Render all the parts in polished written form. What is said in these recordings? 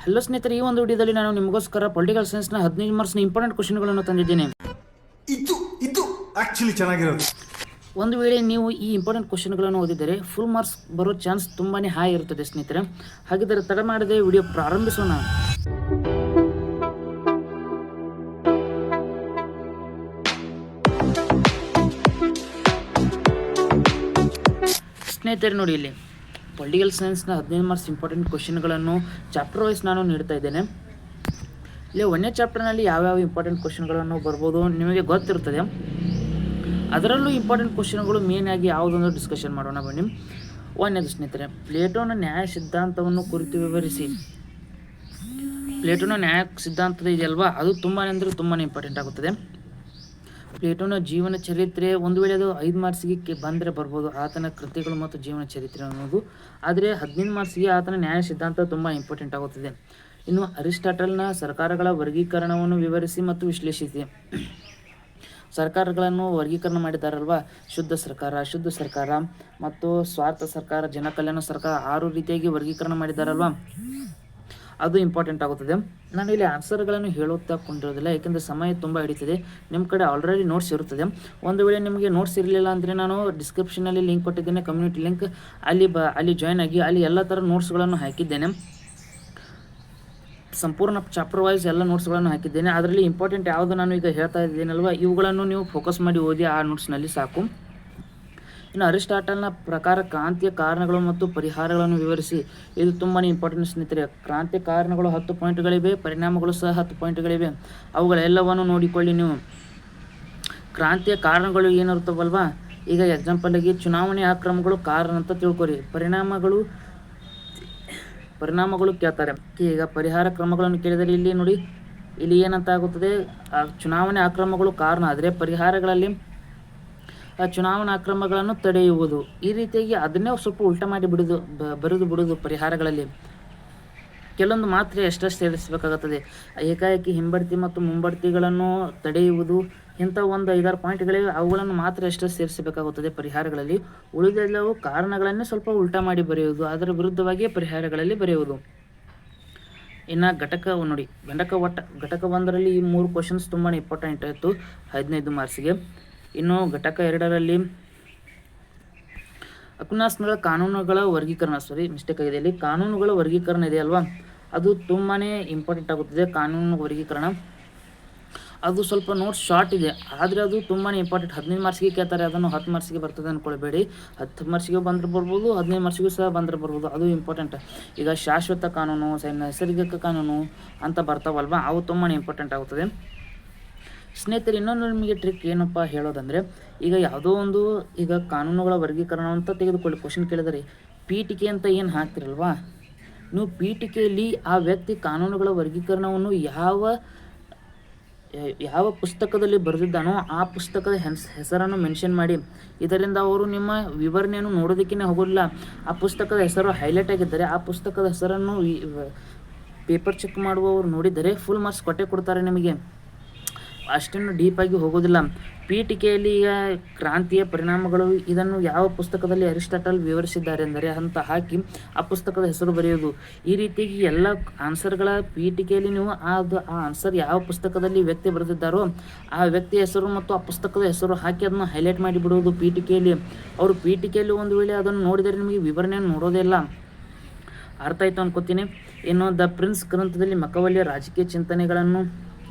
Hello ಸ್ನೇಹಿತರೆ, ಈ ಒಂದು ವಿಡಿಯೋದಲ್ಲಿ ನಾನು ನಿಮಗೋಸ್ಕರ ಪೊಲಿಟಿಕಲ್ ಸೈನ್ಸ್ನ 15 ಮಾರ್ಕ್ಸ್ನ ಇಂಪಾರ್ಟೆಂಟ್ ಕ್ವಶನ್ಗಳನ್ನು ತಂದಿದ್ದೇನೆ. ಇದು ಇದು ಆಕ್ಚುಲಿ ಚೆನ್ನಾಗಿರೋದು. ಒಂದು ವೇಳೆ ನೀವು ಈ ಇಂಪಾರ್ಟೆಂಟ್ ಕ್ವಶನ್ಗಳನ್ನು ಓದಿದರೆ ಫುಲ್ ಮಾರ್ಕ್ಸ್ ಬರೋ ಚಾನ್ಸ್ ತುಂಬಾ ಹೈ ಇರುತ್ತದೆ ಸ್ನೇಹಿತರೆ. ಹಾಗಿದ್ದರೆ ತಡ ಮಾಡದೆ ವಿಡಿಯೋ ಪ್ರಾರಂಭಿಸೋಣ. ಸ್ನೇಹಿತರೆ ನೋಡಿ, ಇಲ್ಲಿ ಪೊಲಿಟಿಕಲ್ ಸೈನ್ಸ್ನ 15 ಮಾರ್ಕ್ಸ್ ಇಂಪಾರ್ಟೆಂಟ್ ಕ್ವಶನ್ಗಳನ್ನು ಚಾಪ್ಟರ್ ವೈಸ್ ನಾನು ನೀಡ್ತಾ ಇದ್ದೇನೆ. ಇಲ್ಲಿ 1ನೇ ಚಾಪ್ಟರ್ನಲ್ಲಿ ಯಾವ್ಯಾವ ಇಂಪಾರ್ಟೆಂಟ್ ಕ್ವಶನ್ಗಳನ್ನು ಬರ್ಬೋದು ನಿಮಗೆ ಗೊತ್ತಿರುತ್ತದೆ. ಅದರಲ್ಲೂ ಇಂಪಾರ್ಟೆಂಟ್ ಕ್ವಶನ್ಗಳು ಮೇನ್ ಆಗಿ ಯಾವುದೊಂದು ಡಿಸ್ಕಷನ್ ಮಾಡೋಣ ಬನ್ನಿ. 1ನೇದು ಸ್ನೇಹಿತರೆ, ಪ್ಲೇಟೋನ ನ್ಯಾಯ ಸಿದ್ಧಾಂತವನ್ನು ಕುರಿತು ವಿವರಿಸಿ. ಪ್ಲೇಟೋನ ನ್ಯಾಯ ಸಿದ್ಧಾಂತದ ಇದೆಯಲ್ವಾ, ಅದು ತುಂಬಾ ಅಂದರೆ ತುಂಬಾ ಇಂಪಾರ್ಟೆಂಟ್ ಆಗುತ್ತದೆ. ಪ್ಲೇಟೋನ ಜೀವನ ಚರಿತ್ರೆ, ಒಂದು ವೇಳೆ ಅದು 5 ಮಾರ್ಕ್ಸಿಗೆ ಬಂದರೆ ಬರ್ಬೋದು, ಆತನ ಕೃತಿಗಳು ಮತ್ತು ಜೀವನ ಚರಿತ್ರೆ ಅನ್ನೋದು. ಆದರೆ 15 ಮಾರ್ಕ್ಸಿಗೆ ಆತನ ನ್ಯಾಯ ಸಿದ್ಧಾಂತ ತುಂಬ ಇಂಪಾರ್ಟೆಂಟ್ ಆಗುತ್ತದೆ. ಇನ್ನು ಅರಿಸ್ಟಾಟಲ್ನ ಸರ್ಕಾರಗಳ ವರ್ಗೀಕರಣವನ್ನು ವಿವರಿಸಿ ಮತ್ತು ವಿಶ್ಲೇಷಿಸಿ. ಸರ್ಕಾರಗಳನ್ನು ವರ್ಗೀಕರಣ ಮಾಡಿದ್ದಾರಲ್ವಾ, ಶುದ್ಧ ಸರ್ಕಾರ, ಅಶುದ್ಧ ಸರ್ಕಾರ ಮತ್ತು ಸ್ವಾರ್ಥ ಸರ್ಕಾರ, ಜನಕಲ್ಯಾಣ ಸರ್ಕಾರ, 6 ರೀತಿಯಾಗಿ ವರ್ಗೀಕರಣ ಮಾಡಿದ್ದಾರಲ್ವಾ, ಅದು ಇಂಪಾರ್ಟೆಂಟ್ ಆಗುತ್ತದೆ. ನಾನು ಇಲ್ಲಿ ಆನ್ಸರ್ಗಳನ್ನು ಹೇಳುತ್ತಾ ಕೊಂಡಿರೋದಿಲ್ಲ, ಏಕೆಂದರೆ ಸಮಯ ತುಂಬ ಹಿಡಿತದೆ. ನಿಮ್ಮ ಕಡೆ ಆಲ್ರೆಡಿ ನೋಟ್ಸ್ ಇರುತ್ತದೆ. ಒಂದು ವೇಳೆ ನಿಮಗೆ ನೋಟ್ಸ್ ಇರಲಿಲ್ಲ ಅಂದರೆ ನಾನು ಡಿಸ್ಕ್ರಿಪ್ಷನಲ್ಲಿ ಲಿಂಕ್ ಕೊಟ್ಟಿದ್ದೇನೆ, ಕಮ್ಯುನಿಟಿ ಲಿಂಕ್, ಅಲ್ಲಿ ಜಾಯ್ನ್ ಆಗಿ ಅಲ್ಲಿ ಎಲ್ಲ ಥರ ನೋಟ್ಸ್ಗಳನ್ನು ಹಾಕಿದ್ದೇನೆ. ಸಂಪೂರ್ಣ ಚಾಪ್ಟರ್ ವೈಸ್ ಎಲ್ಲ ನೋಟ್ಸ್ಗಳನ್ನು ಹಾಕಿದ್ದೇನೆ. ಅದರಲ್ಲಿ ಇಂಪಾರ್ಟೆಂಟ್ ಯಾವುದು ನಾನು ಈಗ ಹೇಳ್ತಾ ಇದ್ದೇನಲ್ವ, ಇವುಗಳನ್ನು ನೀವು ಫೋಕಸ್ ಮಾಡಿ ಓದಿ, ಆ ನೋಟ್ಸ್ನಲ್ಲಿ ಸಾಕು. ಇನ್ನು ಅರಿಸ್ಟಾಟಲ್ನ ಪ್ರಕಾರ ಕ್ರಾಂತಿಯ ಕಾರಣಗಳು ಮತ್ತು ಪರಿಹಾರಗಳನ್ನು ವಿವರಿಸಿ. ಇದು ತುಂಬಾ ಇಂಪಾರ್ಟೆಂಟ್ ಸ್ನೇಹಿತರೆ. ಕ್ರಾಂತಿಯ ಕಾರಣಗಳು 10 ಪಾಯಿಂಟ್ಗಳಿವೆ, ಪರಿಣಾಮಗಳು ಸಹ 10 ಪಾಯಿಂಟ್ಗಳಿವೆ. ಅವುಗಳೆಲ್ಲವನ್ನು ನೋಡಿಕೊಳ್ಳಿ ನೀವು. ಕ್ರಾಂತಿಯ ಕಾರಣಗಳು ಏನಿರುತ್ತವಲ್ವಾ, ಈಗ ಎಕ್ಸಾಂಪಲ್ಗೆ ಚುನಾವಣೆ ಅಕ್ರಮಗಳು ಕಾರಣ ಅಂತ ತಿಳ್ಕೊರಿ. ಪರಿಣಾಮಗಳು ಕೇಳ್ತಾರೆ. ಈಗ ಪರಿಹಾರ ಕ್ರಮಗಳನ್ನು ಕೇಳಿದರೆ ಇಲ್ಲಿ ನೋಡಿ, ಇಲ್ಲಿ ಏನಂತ ಆಗುತ್ತದೆ, ಚುನಾವಣೆ ಅಕ್ರಮಗಳು ಕಾರಣ ಆದರೆ ಪರಿಹಾರಗಳಲ್ಲಿ ಚುನಾವಣಾ ಅಕ್ರಮಗಳನ್ನು ತಡೆಯುವುದು. ಈ ರೀತಿಯಾಗಿ ಅದನ್ನೇ ಸ್ವಲ್ಪ ಉಲ್ಟಾ ಮಾಡಿ ಬರೆದು ಬಿಡುವುದು. ಪರಿಹಾರಗಳಲ್ಲಿ ಕೆಲವೊಂದು ಮಾತ್ರ ಎಷ್ಟಷ್ಟು ಸೇರಿಸಬೇಕಾಗುತ್ತದೆ. ಏಕಾಏಕಿ ಹಿಂಬಡ್ತಿ ಮತ್ತು ಮುಂಬಡ್ತಿಗಳನ್ನು ತಡೆಯುವುದು, ಇಂಥ ಒಂದು 5-6 ಪಾಯಿಂಟ್ಗಳಿವೆ, ಅವುಗಳನ್ನು ಮಾತ್ರ ಎಷ್ಟಷ್ಟು ಸೇರಿಸಬೇಕಾಗುತ್ತದೆ ಪರಿಹಾರಗಳಲ್ಲಿ. ಉಳಿದೆಲ್ಲವೂ ಕಾರಣಗಳನ್ನೇ ಸ್ವಲ್ಪ ಉಲ್ಟಾ ಮಾಡಿ ಬರೆಯುವುದು, ಅದರ ವಿರುದ್ಧವಾಗಿಯೇ ಪರಿಹಾರಗಳಲ್ಲಿ ಬರೆಯುವುದು. ಇನ್ನು ಘಟಕ ನೋಡಿ, ಘಟಕ 1ರಲ್ಲಿ ಈ 3 ಕ್ವಶನ್ಸ್ ತುಂಬಾ ಇಂಪಾರ್ಟೆಂಟ್ ಆಯಿತು 15 ಮಾರ್ಕ್ಸಿಗೆ. ಇನ್ನು ಘಟಕ 2ರಲ್ಲಿ ಅಕ್ವಿನಾಸ್ನ ಕಾನೂನುಗಳ ವರ್ಗೀಕರಣ, ಮಿಸ್ಟೇಕ್ ಆಗಿದೆ ಇಲ್ಲಿ, ಕಾನೂನುಗಳ ವರ್ಗೀಕರಣ ಇದೆ ಅಲ್ವಾ, ಅದು ತುಂಬಾ ಇಂಪಾರ್ಟೆಂಟ್ ಆಗುತ್ತದೆ. ಕಾನೂನು ವರ್ಗೀಕರಣ ಅದು ಸ್ವಲ್ಪ ನೋಟ್ಸ್ ಶಾರ್ಟ್ ಇದೆ, ಆದರೆ ಅದು ತುಂಬಾ ಇಂಪಾರ್ಟೆಂಟ್. 15 ಮಾರ್ಕ್ಸಿಗೆ ಕೇಳ್ತಾರೆ, ಅದನ್ನು 10 ಮಾರ್ಕ್ಸಿಗೆ ಬರ್ತದೆ ಅಂದ್ಕೊಳ್ಬೇಡಿ. 10 ಮಾರ್ಕ್ಸಿಗೆ ಬಂದರೆ ಬರ್ಬೋದು, 15 ಮಾರ್ಕ್ಸಿಗೂ ಸಹ ಬಂದರೆ ಬರ್ಬೋದು, ಅದು ಇಂಪಾರ್ಟೆಂಟ್. ಈಗ ಶಾಶ್ವತ ಕಾನೂನು, ನೈಸರ್ಗಿಕ ಕಾನೂನು ಅಂತ ಬರ್ತಾವಲ್ವಾ, ಅವು ತುಂಬಾ ಇಂಪಾರ್ಟೆಂಟ್ ಆಗುತ್ತದೆ ಸ್ನೇಹಿತರೆ. ಇನ್ನೊಂದು ನಿಮಗೆ ಟ್ರಿಕ್ ಏನಪ್ಪ ಹೇಳೋದಂದರೆ, ಈಗ ಯಾವುದೋ ಒಂದು ಈಗ ಕಾನೂನುಗಳ ವರ್ಗೀಕರಣ ಅಂತ ತೆಗೆದುಕೊಳ್ಳಿ, ಕ್ವಶನ್ ಕೇಳಿದರೆ ಪೀಠಿಕೆ ಅಂತ ಏನು ಹಾಕ್ತಿರಲ್ವಾ, ನೀವು ಪೀಠಿಕೆಯಲ್ಲಿ ಆ ವ್ಯಕ್ತಿ ಕಾನೂನುಗಳ ವರ್ಗೀಕರಣವನ್ನು ಯಾವ ಪುಸ್ತಕದಲ್ಲಿ ಬರೆದಿದ್ದಾನೋ ಆ ಪುಸ್ತಕದ ಹೆಸರನ್ನು ಮೆನ್ಷನ್ ಮಾಡಿ. ಇದರಿಂದ ಅವರು ನಿಮ್ಮ ವಿವರಣೆಯನ್ನು ನೋಡೋದಕ್ಕೇ ಹೋಗೋದಿಲ್ಲ. ಆ ಪುಸ್ತಕದ ಹೆಸರು ಹೈಲೈಟ್ ಆಗಿದ್ದರೆ ಆ ಪುಸ್ತಕದ ಹೆಸರನ್ನು ಪೇಪರ್ ಚೆಕ್ ಮಾಡುವವರು ನೋಡಿದರೆ ಫುಲ್ ಮಾರ್ಕ್ಸ್ ಕೊಡ್ತಾರೆ ನಿಮಗೆ. ಅಷ್ಟನ್ನು ಡೀಪಾಗಿ ಹೋಗೋದಿಲ್ಲ. ಪೀಠಿಕೆಯಲ್ಲಿ ಈಗ ಕ್ರಾಂತಿಯ ಪರಿಣಾಮಗಳು, ಇದನ್ನು ಯಾವ ಪುಸ್ತಕದಲ್ಲಿ ಅರಿಸ್ಟಾಟಲ್ ವಿವರಿಸಿದ್ದಾರೆ ಎಂದರೆ ಅಂತ ಹಾಕಿ ಆ ಪುಸ್ತಕದ ಹೆಸರು ಬರೆಯೋದು. ಈ ರೀತಿಯಾಗಿ ಎಲ್ಲ ಆನ್ಸರ್ಗಳ ಪೀಠಿಕೆಯಲ್ಲಿ ನೀವು ಆ ಆನ್ಸರ್ ಯಾವ ಪುಸ್ತಕದಲ್ಲಿ ವ್ಯಕ್ತಿ ಬರೆದಿದ್ದಾರೋ ಆ ವ್ಯಕ್ತಿಯ ಹೆಸರು ಮತ್ತು ಆ ಪುಸ್ತಕದ ಹೆಸರು ಹಾಕಿ ಅದನ್ನು ಹೈಲೈಟ್ ಮಾಡಿಬಿಡುವುದು ಪೀಠಿಕೆಯಲ್ಲಿ. ಅವರು ಪೀಠಿಕೆಯಲ್ಲಿ ಒಂದು ವೇಳೆ ಅದನ್ನು ನೋಡಿದರೆ ನಿಮಗೆ ವಿವರಣೆಯನ್ನು ನೋಡೋದೇ ಇಲ್ಲ. ಅರ್ಥ ಆಯಿತು ಅನ್ಕೋತೀನಿ. ಇನ್ನು ದ ಪ್ರಿನ್ಸ್ ಗ್ರಂಥದಲ್ಲಿ ಮಕವಲಿಯ ರಾಜಕೀಯ ಚಿಂತನೆಗಳನ್ನು,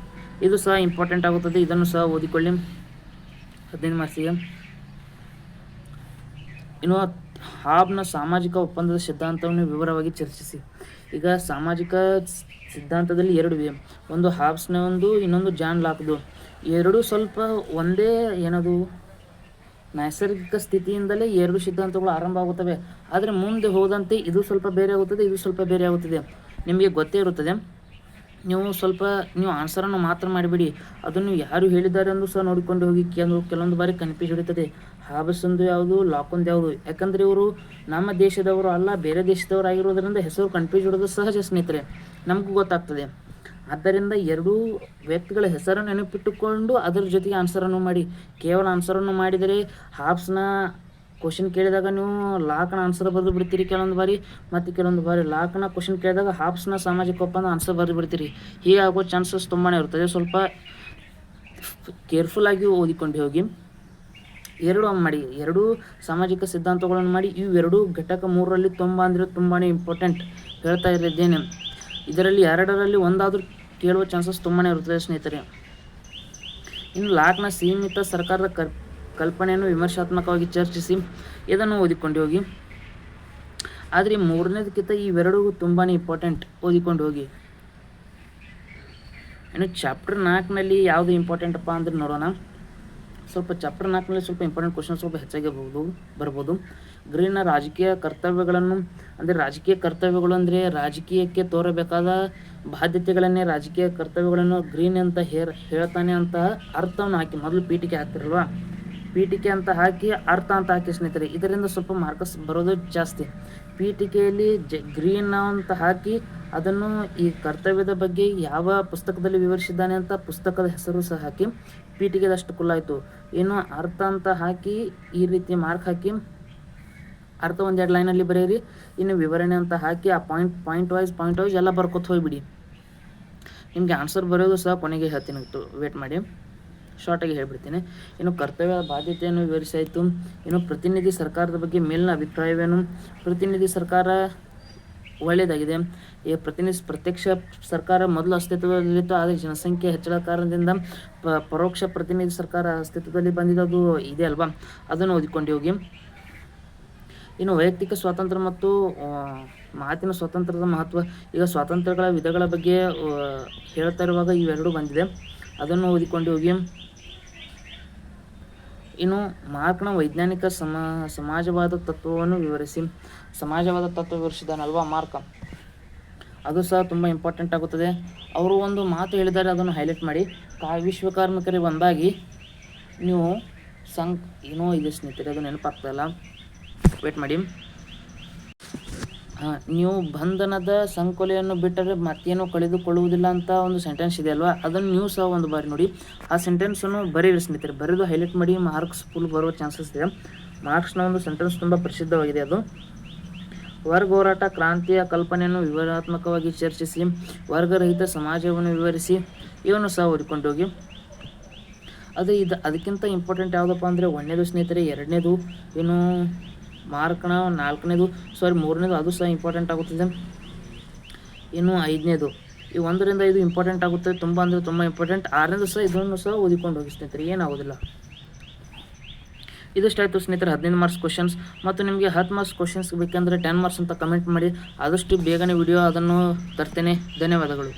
ಇದು ಸಹ ಇಂಪಾರ್ಟೆಂಟ್ ಆಗುತ್ತದೆ, ಇದನ್ನು ಸಹ ಓದಿಕೊಳ್ಳಿ 15 ಮಾರ್ಕ್ಸಿಗೆ. ಇನ್ನು ಹಾಬ್ನ ಸಾಮಾಜಿಕ ಒಪ್ಪಂದದ ಸಿದ್ಧಾಂತವನ್ನು ವಿವರವಾಗಿ ಚರ್ಚಿಸಿ. ಈಗ ಸಾಮಾಜಿಕ ಸಿದ್ಧಾಂತದಲ್ಲಿ 2 ಇವೆ, ಒಂದು ಹಾಬ್ಸ್ನ ಒಂದು, ಇನ್ನೊಂದು ಜಾನ್ ಲಾಕ್ದು. ಎರಡೂ ಸ್ವಲ್ಪ ಒಂದೇ, ಏನದು ನೈಸರ್ಗಿಕ ಸ್ಥಿತಿಯಿಂದಲೇ 2 ಸಿದ್ಧಾಂತಗಳು ಆರಂಭ ಆಗುತ್ತವೆ. ಆದರೆ ಮುಂದೆ ಹೋದಂತೆ ಇದು ಸ್ವಲ್ಪ ಬೇರೆ ಆಗುತ್ತದೆ, ಇದು ಸ್ವಲ್ಪ ಬೇರೆ ಆಗುತ್ತದೆ, ನಿಮಗೆ ಗೊತ್ತೇ ಇರುತ್ತದೆ. ನೀವು ಆನ್ಸರನ್ನು ಮಾತ್ರ ಮಾಡಿಬಿಡಿ, ಅದನ್ನು ಯಾರು ಹೇಳಿದ್ದಾರೆ ಎಂದು ಸಹ ನೋಡಿಕೊಂಡು ಹೋಗಿ. ಕೆಲವೊಂದು ಬಾರಿ ಕನ್ಫ್ಯೂಸ್ ಹಿಡಿತದೆ, ಹಾಬ್ಸ್ ಒಂದು ಯಾವುದು, ಲಾಕೊಂದು ಯಾವುದು. ಯಾಕಂದರೆ ಇವರು ನಮ್ಮ ದೇಶದವರು ಅಲ್ಲ, ಬೇರೆ ದೇಶದವರು ಆಗಿರೋದ್ರಿಂದ ಹೆಸರು ಕನ್ಫ್ಯೂಸ್ ಹಿಡೋದು ಸಹಜ ಸ್ನೇಹಿತರೆ, ನಮಗೂ ಗೊತ್ತಾಗ್ತದೆ. ಆದ್ದರಿಂದ 2 ವ್ಯಕ್ತಿಗಳ ಹೆಸರನ್ನು ನೆನಪಿಟ್ಟುಕೊಂಡು ಅದರ ಜೊತೆಗೆ ಆನ್ಸರನ್ನು ಮಾಡಿ. ಕೇವಲ ಆನ್ಸರನ್ನು ಮಾಡಿದರೆ ಹಾಬ್ಸ್ನ ಕ್ವಶನ್ ಕೇಳಿದಾಗ ನೀವು ಲಾಕ್ನ ಆನ್ಸರ್ ಬರೆದು ಬಿಡ್ತೀರಿ ಕೆಲವೊಂದು ಬಾರಿ, ಮತ್ತು ಕೆಲವೊಂದು ಬಾರಿ ಲಾಕ್ನ ಕ್ವಶನ್ ಕೇಳಿದಾಗ ಹಾಪ್ಸ್ನ ಸಾಮಾಜಿಕ ಒಪ್ಪಂದ ಆನ್ಸರ್ ಬರೆದು ಬಿಡ್ತೀರಿ. ಹೀಗಾಗೋ ಚಾನ್ಸಸ್ ತುಂಬಾ ಇರ್ತದೆ. ಸ್ವಲ್ಪ ಕೇರ್ಫುಲ್ಲಾಗಿ ಓದಿಕೊಂಡು ಹೋಗಿ. ಎರಡೂ ಸಾಮಾಜಿಕ ಸಿದ್ಧಾಂತಗಳನ್ನು ಮಾಡಿ. ಇವೆರಡೂ ಘಟಕ 3ರಲ್ಲಿ ತುಂಬ ಅಂದರೆ ತುಂಬಾ ಇಂಪಾರ್ಟೆಂಟ್ ಹೇಳ್ತಾ ಇರಿದ್ದೇನೆ. ಇದರಲ್ಲಿ ಎರಡರಲ್ಲಿ ಒಂದಾದರೂ ಕೇಳುವ ಚಾನ್ಸಸ್ ತುಂಬಾ ಇರುತ್ತದೆ ಸ್ನೇಹಿತರೆ. ಇನ್ನು ಲಾಕ್ನ ಸೀಮಿತ ಸರ್ಕಾರದ ಕಲ್ಪನೆಯನ್ನು ವಿಮರ್ಶಾತ್ಮಕವಾಗಿ ಚರ್ಚಿಸಿ, ಇದನ್ನು ಓದಿಕೊಂಡು ಹೋಗಿ. ಆದರೆ ಮೂರನೇದಕ್ಕಿಂತ ಇವೆರಡೂ ತುಂಬಾ ಇಂಪಾರ್ಟೆಂಟ್, ಓದಿಕೊಂಡು ಹೋಗಿ. ಇನ್ನು ಚಾಪ್ಟರ್ 4ನಲ್ಲಿ ಯಾವುದು ಇಂಪಾರ್ಟೆಂಟಪ್ಪ ಅಂದ್ರೆ ನೋಡೋಣ. ಸ್ವಲ್ಪ ಚಾಪ್ಟರ್ 4ನಲ್ಲಿ ಸ್ವಲ್ಪ ಇಂಪಾರ್ಟೆಂಟ್ ಕ್ವಶನ್ ಸ್ವಲ್ಪ ಹೆಚ್ಚಾಗಿ ಬರ್ಬೋದು. ಗ್ರೀನ್ನ ರಾಜಕೀಯ ಕರ್ತವ್ಯಗಳನ್ನು ಅಂದರೆ ರಾಜಕೀಯ ಕರ್ತವ್ಯಗಳು ಅಂದರೆ ರಾಜಕೀಯಕ್ಕೆ ತೋರಬೇಕಾದ ಬಾಧ್ಯತೆಗಳನ್ನೇ ರಾಜಕೀಯ ಕರ್ತವ್ಯಗಳನ್ನು ಗ್ರೀನ್ ಅಂತ ಹೇಳ್ತಾನೆ ಅಂತ ಅರ್ಥವನ್ನು ಹಾಕಿ, ಮೊದಲು ಪೀಠಿಕೆ ಹಾಕ್ತಿರಲ್ವಾ, ಪೀಠಿಕೆ ಅಂತ ಹಾಕಿ ಅರ್ಥ ಅಂತ ಹಾಕಿ ಸ್ನೇಹಿತರೆ. ಇದರಿಂದ ಸ್ವಲ್ಪ ಮಾರ್ಕಸ್ ಬರೋದು ಜಾಸ್ತಿ. ಪೀಠಿಕೆಯಲ್ಲಿ ಗ್ರೀನ್ ಅಂತ ಹಾಕಿ ಅದನ್ನು ಈ ಕರ್ತವ್ಯದ ಬಗ್ಗೆ ಯಾವ ಪುಸ್ತಕದಲ್ಲಿ ವಿವರಿಸಿದ್ದಾನೆ ಅಂತ ಪುಸ್ತಕದ ಹೆಸರು ಸಹ ಹಾಕಿ ಪೀಠಿಕೆದಷ್ಟು ಕುಲ್ಲಾಯಿತು. ಇನ್ನು ಅರ್ಥ ಅಂತ ಹಾಕಿ ಈ ರೀತಿ ಮಾರ್ಕ್ ಹಾಕಿ ಅರ್ಥ 1-2 ಲೈನಲ್ಲಿ ಬರೆಯಿರಿ. ಇನ್ನು ವಿವರಣೆ ಅಂತ ಹಾಕಿ ಆ ಪಾಯಿಂಟ್ ವೈಸ್ ಎಲ್ಲ ಬರ್ಕೊತ ಹೋಗ್ಬಿಡಿ. ನಿಮಗೆ ಆನ್ಸರ್ ಬರೆಯೋದು ಸಹ ಕೊನೆಗೆ ಹೇಳ್ತೀನಿ, ವೇಟ್ ಮಾಡಿ, ಶಾರ್ಟಾಗಿ ಹೇಳ್ಬಿಡ್ತೀನಿ. ಇನ್ನು ಕರ್ತವ್ಯ ಬಾಧ್ಯತೆಯನ್ನು ವಿವರಿಸಾಯಿತು. ಇನ್ನು ಪ್ರತಿನಿಧಿ ಸರ್ಕಾರದ ಬಗ್ಗೆ ಮೇಲಿನ ಅಭಿಪ್ರಾಯವೇನು? ಪ್ರತಿನಿಧಿ ಸರ್ಕಾರ ಒಳ್ಳೆಯದಾಗಿದೆ. ಪ್ರತ್ಯಕ್ಷ ಸರ್ಕಾರ ಮೊದಲು ಅಸ್ತಿತ್ವದಲ್ಲಿತ್ತು, ಆದರೆ ಜನಸಂಖ್ಯೆ ಹೆಚ್ಚಳ ಕಾರಣದಿಂದ ಪರೋಕ್ಷ ಪ್ರತಿನಿಧಿ ಸರ್ಕಾರ ಅಸ್ತಿತ್ವದಲ್ಲಿ ಬಂದಿದ್ದು ಇದೆ ಅಲ್ವಾ, ಅದನ್ನು ಓದಿಕೊಂಡು ಹೋಗಿ. ಇನ್ನು ವೈಯಕ್ತಿಕ ಸ್ವಾತಂತ್ರ್ಯ ಮತ್ತು ಮಾತಿನ ಸ್ವಾತಂತ್ರ್ಯದ ಮಹತ್ವ. ಈಗ ಸ್ವಾತಂತ್ರ್ಯಗಳ ವಿಧಗಳ ಬಗ್ಗೆ ಹೇಳ್ತಾ ಇರುವಾಗ ಇವೆರಡೂ ಬಂದಿದೆ, ಅದನ್ನು ಓದಿಕೊಂಡು ಹೋಗಿ. ಇನ್ನು ಮಾರ್ಕ್ನ ವೈಜ್ಞಾನಿಕ ಸಮಾಜವಾದ ತತ್ವವನ್ನು ವಿವರಿಸಿ. ಸಮಾಜವಾದ ತತ್ವ ವಿವರಿಸಿದಾನಲ್ವಾ ಮಾರ್ಕ್, ಅದು ಸಹ ತುಂಬ ಇಂಪಾರ್ಟೆಂಟ್ ಆಗುತ್ತದೆ. ಅವರು ಒಂದು ಮಾತು ಹೇಳಿದ್ದಾರೆ, ಅದನ್ನು ಹೈಲೈಟ್ ಮಾಡಿ. ವಿಶ್ವಕಾರ್ಮಿಕರಿಗೆ ಒಂದಾಗಿ ನೀವು ಏನೋ ಇದೆ ಸ್ನೇಹಿತರೆ, ಅದು ನೆನಪಾಗ್ತಾಯಿಲ್ಲ, ವೇಟ್ ಮಾಡಿ. ನೀವು ಬಂಧನದ ಸಂಕೋಲೆಯನ್ನು ಬಿಟ್ಟರೆ ಮತ್ತೇನೂ ಕಳೆದುಕೊಳ್ಳುವುದಿಲ್ಲ ಅಂತ ಒಂದು ಸೆಂಟೆನ್ಸ್ ಇದೆ ಅಲ್ವಾ, ಅದನ್ನು ನೀವು ಸಹ ಒಂದು ಬಾರಿ ನೋಡಿ. ಆ ಸೆಂಟೆನ್ಸನ್ನು ಬರೀರಿ ಸ್ನೇಹಿತರೆ, ಬರೆದು ಹೈಲೈಟ್ ಮಾಡಿ. ಮಾರ್ಕ್ಸ್ ಫುಲ್ ಬರುವ ಚಾನ್ಸಸ್ ಇದೆ. ಮಾರ್ಕ್ಸ್ನ ಒಂದು ಸೆಂಟೆನ್ಸ್ ತುಂಬ ಪ್ರಸಿದ್ಧವಾಗಿದೆ ಅದು. ವರ್ಗ ಹೋರಾಟ ಕ್ರಾಂತಿಯ ಕಲ್ಪನೆಯನ್ನು ವಿವರಣಾತ್ಮಕವಾಗಿ ಚರ್ಚಿಸಿ, ವರ್ಗರಹಿತ ಸಮಾಜವನ್ನು ವಿವರಿಸಿ, ಇವನ್ನು ಸಹ ಓದಿಕೊಂಡು ಹೋಗಿ. ಅದಕ್ಕಿಂತ ಇಂಪಾರ್ಟೆಂಟ್ ಯಾವುದಪ್ಪ ಅಂದರೆ 1ನೇದು ಸ್ನೇಹಿತರೆ, 2ನೇದು, ಇನ್ನು ಮಾರ್ಕ್ನ 4ನೇದು, ಸಾರಿ 3ನೇದು, ಅದು ಸಹ ಇಂಪಾರ್ಟೆಂಟ್ ಆಗುತ್ತದೆ. ಇನ್ನು 5ನೇದು, ಈ 1ರಿಂದ 5 ಇಂಪಾರ್ಟೆಂಟ್ ಆಗುತ್ತದೆ, ತುಂಬ ಅಂದರೆ ತುಂಬ ಇಂಪಾರ್ಟೆಂಟ್. 6ನೇದು ಸಹ, ಇದನ್ನು ಸಹ ಓದಿಕೊಂಡು ಹೋಗಿ ಸ್ನೇಹಿತರೆ, ಏನಾಗೋದಿಲ್ಲ. ಇದಿಷ್ಟಾಯಿತು ಸ್ನೇಹಿತರೆ 15 ಮಾರ್ಕ್ಸ್ ಕ್ವಶನ್ಸ್. ಮತ್ತು ನಿಮಗೆ 10 ಮಾರ್ಕ್ಸ್ ಕ್ವಶನ್ಸ್ ಬೇಕೆಂದರೆ 10 ಮಾರ್ಕ್ಸ್ ಅಂತ ಕಮೆಂಟ್ ಮಾಡಿ. ಆದಷ್ಟು ಬೇಗನೆ ವಿಡಿಯೋ ಅದನ್ನು ತರ್ತೇನೆ. ಧನ್ಯವಾದಗಳು.